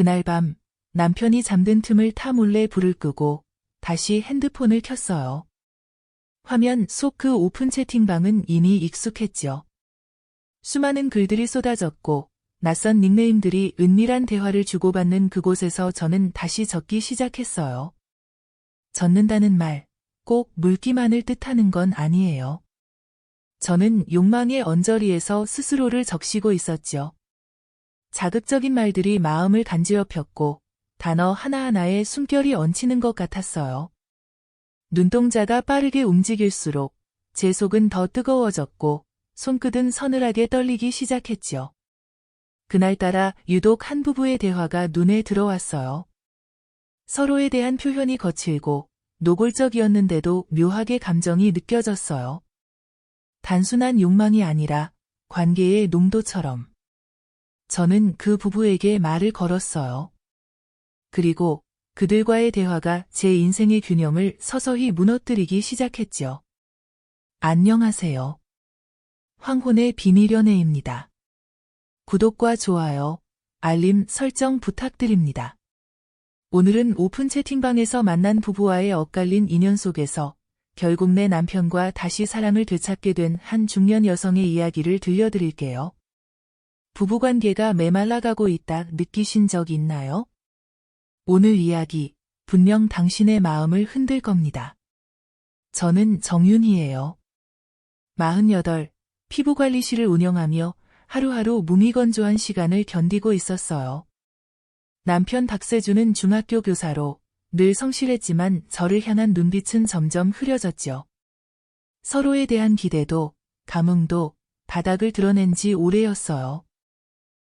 그날 밤 남편이 잠든 틈을 타 몰래 불을 끄고 다시 핸드폰을 켰어요. 화면 속 그 오픈 채팅방은 이미 익숙했죠. 수많은 글들이 쏟아졌고 낯선 닉네임들이 은밀한 대화를 주고받는 그곳에서 저는 다시 적기 시작했어요. 젖는다는 말, 꼭 물기만을 뜻하는 건 아니에요. 저는 욕망의 언저리에서 스스로를 적시고 있었죠. 자극적인 말들이 마음을 간지럽혔고 단어 하나하나에 숨결이 얹히는 것 같았어요. 눈동자가 빠르게 움직일수록 제 속은 더 뜨거워졌고 손끝은 서늘하게 떨리기 시작했죠. 그날따라 유독 한 부부의 대화가 눈에 들어왔어요. 서로에 대한 표현이 거칠고 노골적이었는데도 묘하게 감정이 느껴졌어요. 단순한 욕망이 아니라 관계의 농도처럼. 저는 그 부부에게 말을 걸었어요. 그리고 그들과의 대화가 제 인생의 균형을 서서히 무너뜨리기 시작했죠. 안녕하세요. 황혼의 비밀 연애입니다. 구독과 좋아요, 알림 설정 부탁드립니다. 오늘은 오픈 채팅방에서 만난 부부와의 엇갈린 인연 속에서 결국 내 남편과 다시 사랑을 되찾게 된 한 중년 여성의 이야기를 들려드릴게요. 부부관계가 메말라가고 있다 느끼신 적 있나요? 오늘 이야기 분명 당신의 마음을 흔들 겁니다. 저는 정윤희예요. 48, 피부관리실을 운영하며 하루하루 무미건조한 시간을 견디고 있었어요. 남편 박세주는 중학교 교사로 늘 성실했지만 저를 향한 눈빛은 점점 흐려졌죠. 서로에 대한 기대도 감흥도 바닥을 드러낸 지 오래였어요.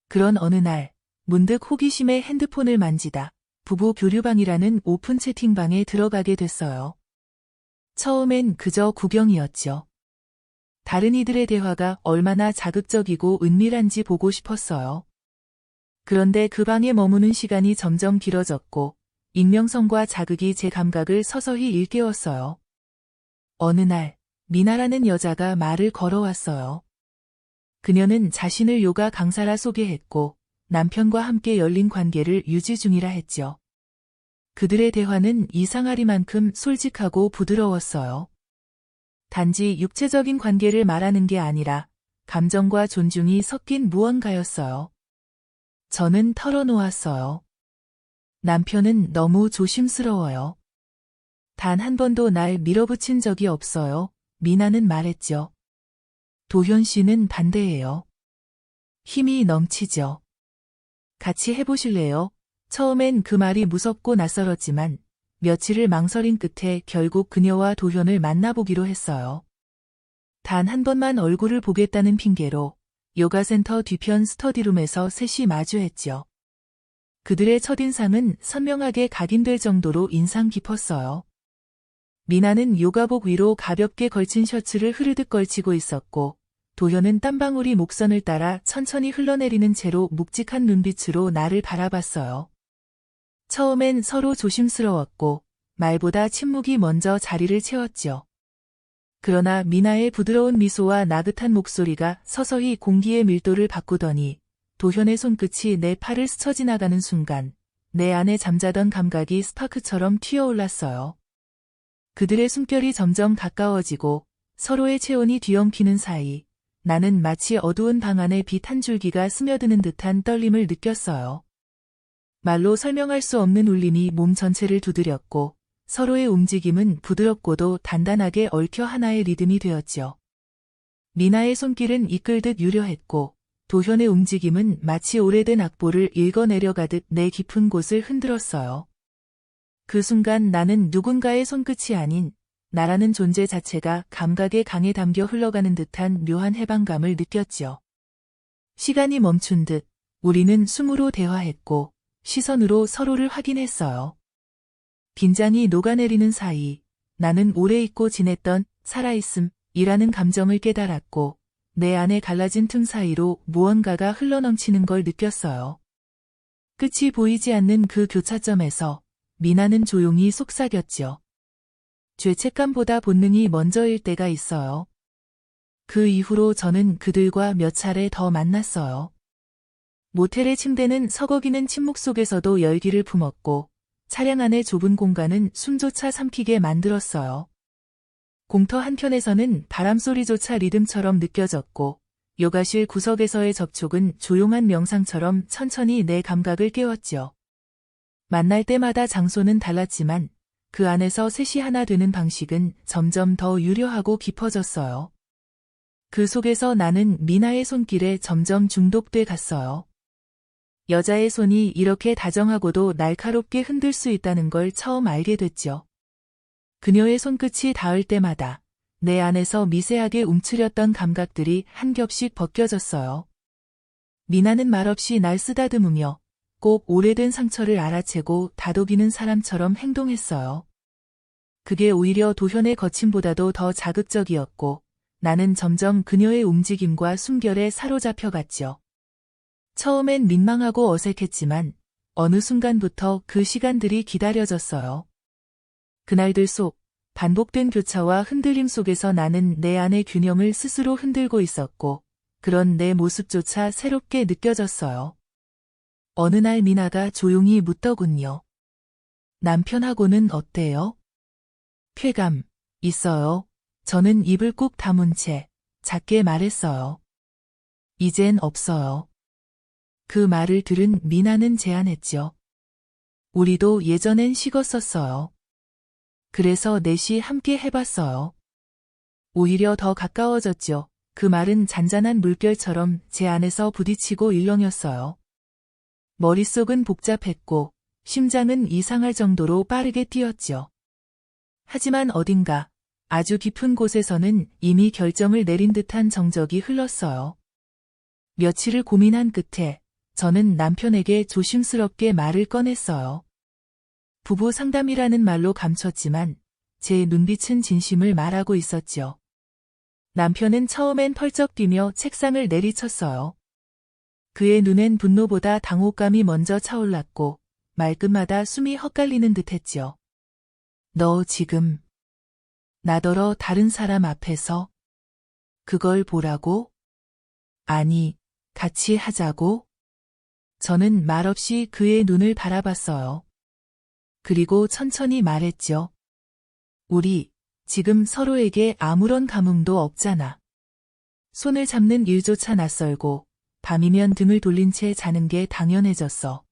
그런 어느 날 문득 호기심에 핸드폰을 만지다 부부 교류방이라는 오픈 채팅방에 들어가게 됐어요. 처음엔 그저 구경이었죠. 다른 이들의 대화가 얼마나 자극적이고 은밀한지 보고 싶었어요. 그런데 그 방에 머무는 시간이 점점 길어졌고 익명성과 자극이 제 감각을 서서히 일깨웠어요. 어느 날 미나라는 여자가 말을 걸어왔어요. 그녀는 자신을 요가 강사라 소개했고 남편과 함께 열린 관계를 유지 중이라 했죠. 그들의 대화는 이상하리만큼 솔직하고 부드러웠어요. 단지 육체적인 관계를 말하는 게 아니라 감정과 존중이 섞인 무언가였어요. 저는 털어놓았어요. 남편은 너무 조심스러워요. 단 한 번도 날 밀어붙인 적이 없어요. 미나는 말했죠. 도현 씨는 반대예요. 힘이 넘치죠. 같이 해보실래요? 처음엔 그 말이 무섭고 낯설었지만 며칠을 망설인 끝에 결국 그녀와 도현을 만나보기로 했어요. 단 한 번만 얼굴을 보겠다는 핑계로 요가센터 뒤편 스터디룸에서 셋이 마주했죠. 그들의 첫인상은 선명하게 각인될 정도로 인상 깊었어요. 미나는 요가복 위로 가볍게 걸친 셔츠를 흐르듯 걸치고 있었고 도현은 땀방울이 목선을 따라 천천히 흘러내리는 채로 묵직한 눈빛으로 나를 바라봤어요. 처음엔 서로 조심스러웠고 말보다 침묵이 먼저 자리를 채웠죠. 그러나 미나의 부드러운 미소와 나긋한 목소리가 서서히 공기의 밀도를 바꾸더니 도현의 손끝이 내 팔을 스쳐 지나가는 순간 내 안에 잠자던 감각이 스파크처럼 튀어올랐어요. 그들의 숨결이 점점 가까워지고 서로의 체온이 뒤엉키는 사이 나는 마치 어두운 방 안에 빛 한 줄기가 스며드는 듯한 떨림을 느꼈어요. 말로 설명할 수 없는 울림이 몸 전체를 두드렸고 서로의 움직임은 부드럽고도 단단하게 얽혀 하나의 리듬이 되었죠. 미나의 손길은 이끌듯 유려했고 도현의 움직임은 마치 오래된 악보를 읽어내려가듯 내 깊은 곳을 흔들었어요. 그 순간 나는 누군가의 손끝이 아닌 나라는 존재 자체가 감각의 강에 담겨 흘러가는 듯한 묘한 해방감을 느꼈죠. 시간이 멈춘 듯 우리는 숨으로 대화했고 시선으로 서로를 확인했어요. 긴장이 녹아내리는 사이 나는 오래 잊고 지냈던 살아있음이라는 감정을 깨달았고 내 안에 갈라진 틈 사이로 무언가가 흘러넘치는 걸 느꼈어요. 끝이 보이지 않는 그 교차점에서 미나는 조용히 속삭였죠. 죄책감보다 본능이 먼저일 때가 있어요. 그 이후로 저는 그들과 몇 차례 더 만났어요. 모텔의 침대는 서거기는 침묵 속에서도 열기를 품었고 차량 안의 좁은 공간은 숨조차 삼키게 만들었어요. 공터 한켠에서는 바람소리조차 리듬처럼 느껴졌고 요가실 구석에서의 접촉은 조용한 명상처럼 천천히 내 감각을 깨웠죠. 만날 때마다 장소는 달랐지만 그 안에서 셋이 하나 되는 방식은 점점 더 유려하고 깊어졌어요. 그 속에서 나는 미나의 손길에 점점 중독돼 갔어요. 여자의 손이 이렇게 다정하고도 날카롭게 흔들 수 있다는 걸 처음 알게 됐죠. 그녀의 손끝이 닿을 때마다 내 안에서 미세하게 움츠렸던 감각들이 한 겹씩 벗겨졌어요. 미나는 말없이 날 쓰다듬으며 꼭 오래된 상처를 알아채고 다독이는 사람처럼 행동했어요. 그게 오히려 도현의 거침보다도 더 자극적이었고 나는 점점 그녀의 움직임과 숨결에 사로잡혀갔죠. 처음엔 민망하고 어색했지만 어느 순간부터 그 시간들이 기다려졌어요. 그날들 속 반복된 교차와 흔들림 속에서 나는 내 안의 균형을 스스로 흔들고 있었고 그런 내 모습조차 새롭게 느껴졌어요. 어느 날 미나가 조용히 묻더군요. 남편하고는 어때요? 쾌감, 있어요. 저는 입을 꾹 다문 채 작게 말했어요. 이젠 없어요. 그 말을 들은 미나는 제안했죠. 우리도 예전엔 식었었어요. 그래서 넷이 함께 해봤어요. 오히려 더 가까워졌죠. 그 말은 잔잔한 물결처럼 제 안에서 부딪히고 일렁였어요. 머릿속은 복잡했고 심장은 이상할 정도로 빠르게 뛰었죠. 하지만 어딘가 아주 깊은 곳에서는 이미 결정을 내린 듯한 정적이 흘렀어요. 며칠을 고민한 끝에 저는 남편에게 조심스럽게 말을 꺼냈어요. 부부 상담이라는 말로 감췄지만 제 눈빛은 진심을 말하고 있었죠. 남편은 처음엔 펄쩍 뛰며 책상을 내리쳤어요. 그의 눈엔 분노보다 당혹감이 먼저 차올랐고 말끝마다 숨이 헛갈리는 듯했죠. 너 지금 나더러 다른 사람 앞에서 그걸 보라고? 아니, 같이 하자고? 저는 말없이 그의 눈을 바라봤어요. 그리고 천천히 말했죠. 우리 지금 서로에게 아무런 감흥도 없잖아. 손을 잡는 일조차 낯설고 밤이면 등을 돌린 채 자는 게 당연해졌어.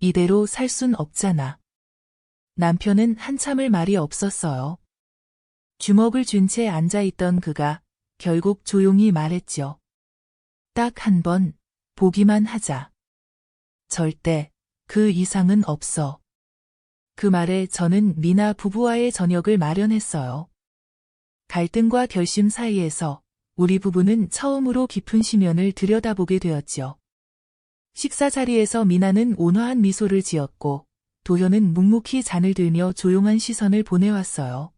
이대로 살 순 없잖아. 남편은 한참을 말이 없었어요. 주먹을 쥔 채 앉아있던 그가 결국 조용히 말했죠. 딱 한 번 보기만 하자. 절대 그 이상은 없어. 그 말에 저는 미나 부부와의 저녁을 마련했어요. 갈등과 결심 사이에서 우리 부부는 처음으로 깊은 심연을 들여다보게 되었죠. 식사 자리에서 미나는 온화한 미소를 지었고 도현은 묵묵히 잔을 들며 조용한 시선을 보내왔어요.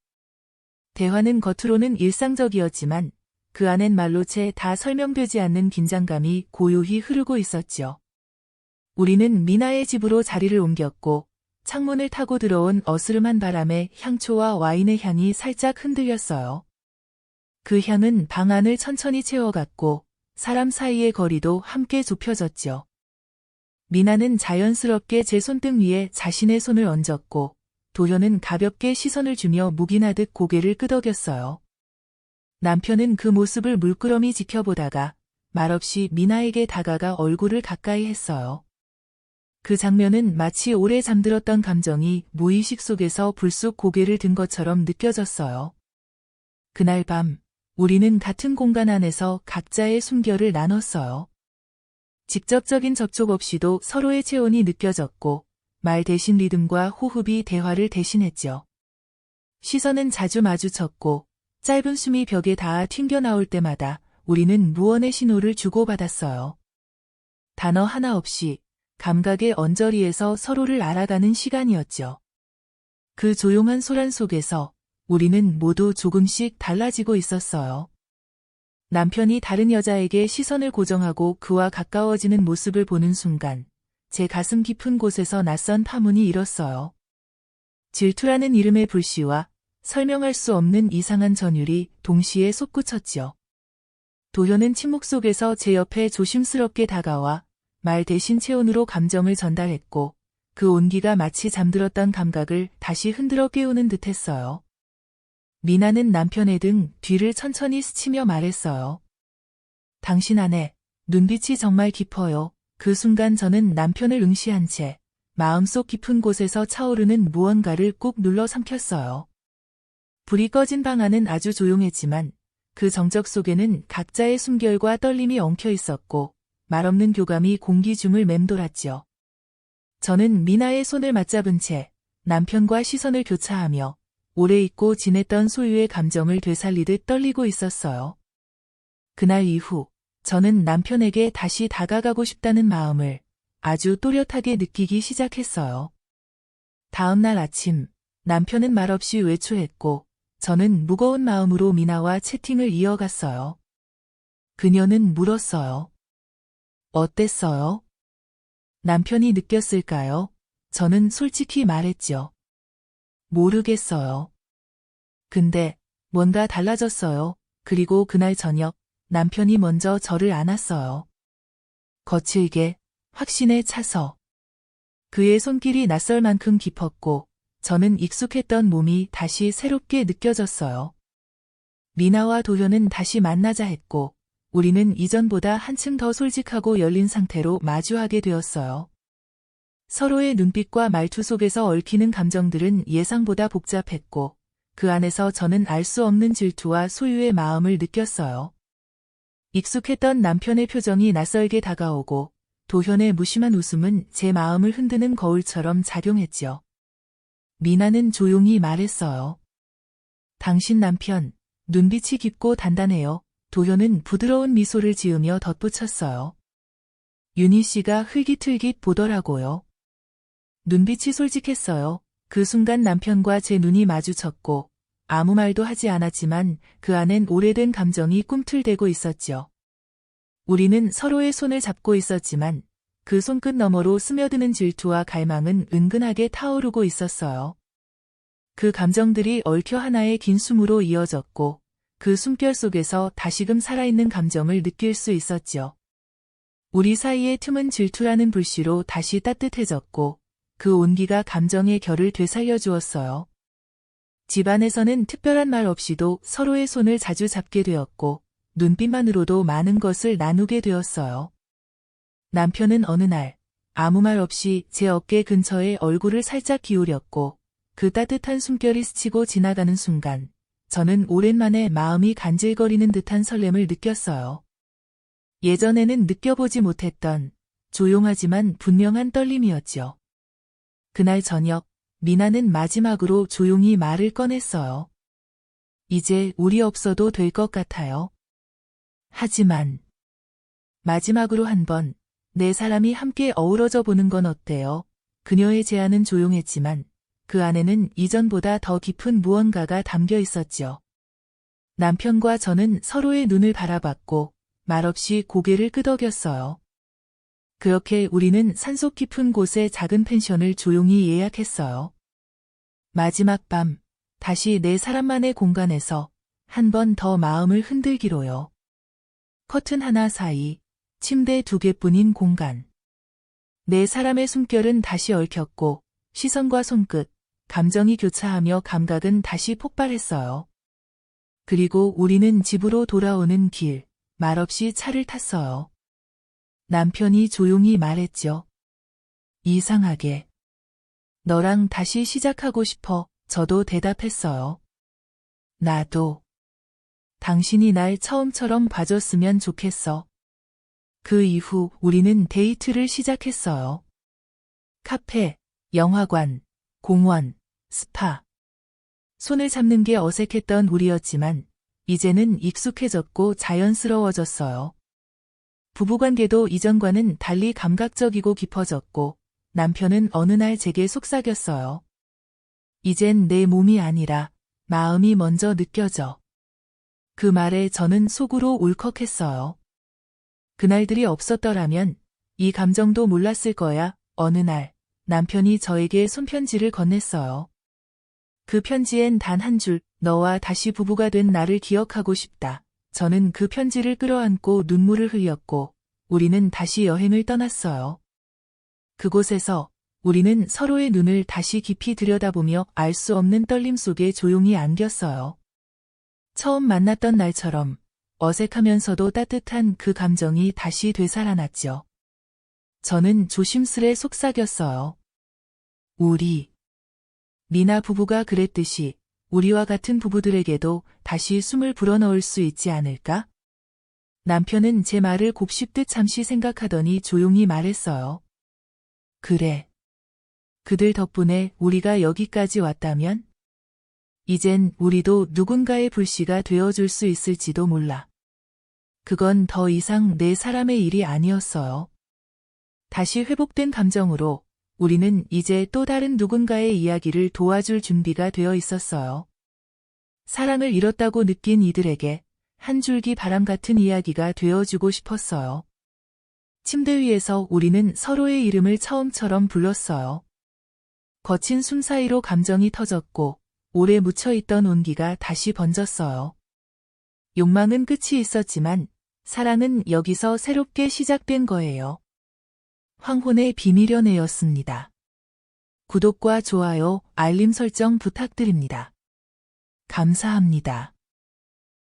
대화는 겉으로는 일상적이었지만 그 안엔 말로 채 다 설명되지 않는 긴장감이 고요히 흐르고 있었죠. 우리는 미나의 집으로 자리를 옮겼고 창문을 타고 들어온 어스름한 바람에 향초와 와인의 향이 살짝 흔들렸어요. 그 향은 방 안을 천천히 채워갔고 사람 사이의 거리도 함께 좁혀졌죠. 미나는 자연스럽게 제 손등 위에 자신의 손을 얹었고 도현은 가볍게 시선을 주며 묵인하듯 고개를 끄덕였어요. 남편은 그 모습을 물끄러미 지켜보다가 말없이 미나에게 다가가 얼굴을 가까이 했어요. 그 장면은 마치 오래 잠들었던 감정이 무의식 속에서 불쑥 고개를 든 것처럼 느껴졌어요. 그날 밤 우리는 같은 공간 안에서 각자의 숨결을 나눴어요. 직접적인 접촉 없이도 서로의 체온이 느껴졌고 말 대신 리듬과 호흡이 대화를 대신했죠. 시선은 자주 마주쳤고 짧은 숨이 벽에 닿아 튕겨나올 때마다 우리는 무언의 신호를 주고받았어요. 단어 하나 없이 감각의 언저리에서 서로를 알아가는 시간이었죠. 그 조용한 소란 속에서 우리는 모두 조금씩 달라지고 있었어요. 남편이 다른 여자에게 시선을 고정하고 그와 가까워지는 모습을 보는 순간 제 가슴 깊은 곳에서 낯선 파문이 일었어요. 질투라는 이름의 불씨와 설명할 수 없는 이상한 전율이 동시에 솟구쳤죠. 도현은 침묵 속에서 제 옆에 조심스럽게 다가와 말 대신 체온으로 감정을 전달했고 그 온기가 마치 잠들었던 감각을 다시 흔들어 깨우는 듯했어요. 미나는 남편의 등 뒤를 천천히 스치며 말했어요. 당신 안에 눈빛이 정말 깊어요. 그 순간 저는 남편을 응시한 채 마음속 깊은 곳에서 차오르는 무언가를 꾹 눌러 삼켰어요. 불이 꺼진 방 안은 아주 조용했지만 그 정적 속에는 각자의 숨결과 떨림이 엉켜 있었고 말없는 교감이 공기 중을 맴돌았죠. 저는 미나의 손을 맞잡은 채 남편과 시선을 교차하며 오래 잊고 지냈던 소유의 감정을 되살리듯 떨리고 있었어요. 그날 이후 저는 남편에게 다시 다가가고 싶다는 마음을 아주 또렷하게 느끼기 시작했어요. 다음 날 아침 남편은 말없이 외출했고 저는 무거운 마음으로 미나와 채팅을 이어갔어요. 그녀는 물었어요. 어땠어요? 남편이 느꼈을까요? 저는 솔직히 말했죠. 모르겠어요. 근데 뭔가 달라졌어요. 그리고 그날 저녁 남편이 먼저 저를 안았어요. 거칠게, 확신에 차서. 그의 손길이 낯설 만큼 깊었고 저는 익숙했던 몸이 다시 새롭게 느껴졌어요. 미나와 도현은 다시 만나자 했고 우리는 이전보다 한층 더 솔직하고 열린 상태로 마주하게 되었어요. 서로의 눈빛과 말투 속에서 얽히는 감정들은 예상보다 복잡했고 그 안에서 저는 알 수 없는 질투와 소유의 마음을 느꼈어요. 익숙했던 남편의 표정이 낯설게 다가오고 도현의 무심한 웃음은 제 마음을 흔드는 거울처럼 작용했죠. 미나는 조용히 말했어요. 당신 남편, 눈빛이 깊고 단단해요. 도현은 부드러운 미소를 지으며 덧붙였어요. 윤희 씨가 흘깃흘깃 보더라고요. 눈빛이 솔직했어요. 그 순간 남편과 제 눈이 마주쳤고 아무 말도 하지 않았지만 그 안엔 오래된 감정이 꿈틀대고 있었죠. 우리는 서로의 손을 잡고 있었지만 그 손끝 너머로 스며드는 질투와 갈망은 은근하게 타오르고 있었어요. 그 감정들이 얽혀 하나의 긴 숨으로 이어졌고 그 숨결 속에서 다시금 살아있는 감정을 느낄 수 있었죠. 우리 사이의 틈은 질투라는 불씨로 다시 따뜻해졌고 그 온기가 감정의 결을 되살려 주었어요. 집안에서는 특별한 말 없이도 서로의 손을 자주 잡게 되었고 눈빛만으로도 많은 것을 나누게 되었어요. 남편은 어느 날 아무 말 없이 제 어깨 근처에 얼굴을 살짝 기울였고 그 따뜻한 숨결이 스치고 지나가는 순간 저는 오랜만에 마음이 간질거리는 듯한 설렘을 느꼈어요. 예전에는 느껴보지 못했던 조용하지만 분명한 떨림이었죠. 그날 저녁 미나는 마지막으로 조용히 말을 꺼냈어요. 이제 우리 없어도 될 것 같아요. 하지만 마지막으로 한번 네 사람이 함께 어우러져 보는 건 어때요? 그녀의 제안은 조용했지만 그 안에는 이전보다 더 깊은 무언가가 담겨 있었죠. 남편과 저는 서로의 눈을 바라봤고 말없이 고개를 끄덕였어요. 그렇게 우리는 산속 깊은 곳에 작은 펜션을 조용히 예약했어요. 마지막 밤, 다시 네 사람만의 공간에서 한 번 더 마음을 흔들기로요. 커튼 하나 사이, 침대 2개뿐인 공간. 네 사람의 숨결은 다시 얽혔고 시선과 손끝, 감정이 교차하며 감각은 다시 폭발했어요. 그리고 우리는 집으로 돌아오는 길, 말없이 차를 탔어요. 남편이 조용히 말했죠. 이상하게. 너랑 다시 시작하고 싶어. 저도 대답했어요. 나도. 당신이 날 처음처럼 봐줬으면 좋겠어. 그 이후 우리는 데이트를 시작했어요. 카페, 영화관, 공원, 스파. 손을 잡는 게 어색했던 우리였지만 이제는 익숙해졌고 자연스러워졌어요. 부부관계도 이전과는 달리 감각적이고 깊어졌고 남편은 어느 날 제게 속삭였어요. 이젠 내 몸이 아니라 마음이 먼저 느껴져. 그 말에 저는 속으로 울컥했어요. 그날들이 없었더라면 이 감정도 몰랐을 거야. 어느 날 남편이 저에게 손편지를 건넸어요. 그 편지엔 단 한 줄, 너와 다시 부부가 된 나를 기억하고 싶다. 저는 그 편지를 끌어안고 눈물을 흘렸고 우리는 다시 여행을 떠났어요. 그곳에서 우리는 서로의 눈을 다시 깊이 들여다보며 알 수 없는 떨림 속에 조용히 안겼어요. 처음 만났던 날처럼 어색하면서도 따뜻한 그 감정이 다시 되살아났죠. 저는 조심스레 속삭였어요. 우리. 미나 부부가 그랬듯이 우리와 같은 부부들에게도 다시 숨을 불어넣을 수 있지 않을까? 남편은 제 말을 곱씹듯 잠시 생각하더니 조용히 말했어요. 그래. 그들 덕분에 우리가 여기까지 왔다면? 이젠 우리도 누군가의 불씨가 되어줄 수 있을지도 몰라. 그건 더 이상 내 사람의 일이 아니었어요. 다시 회복된 감정으로 우리는 이제 또 다른 누군가의 이야기를 도와줄 준비가 되어 있었어요. 사랑을 잃었다고 느낀 이들에게 한 줄기 바람 같은 이야기가 되어주고 싶었어요. 침대 위에서 우리는 서로의 이름을 처음처럼 불렀어요. 거친 숨 사이로 감정이 터졌고 오래 묻혀있던 온기가 다시 번졌어요. 욕망은 끝이 있었지만 사랑은 여기서 새롭게 시작된 거예요. 황혼의 비밀 연애였습니다. 구독과 좋아요, 알림 설정 부탁드립니다. 감사합니다.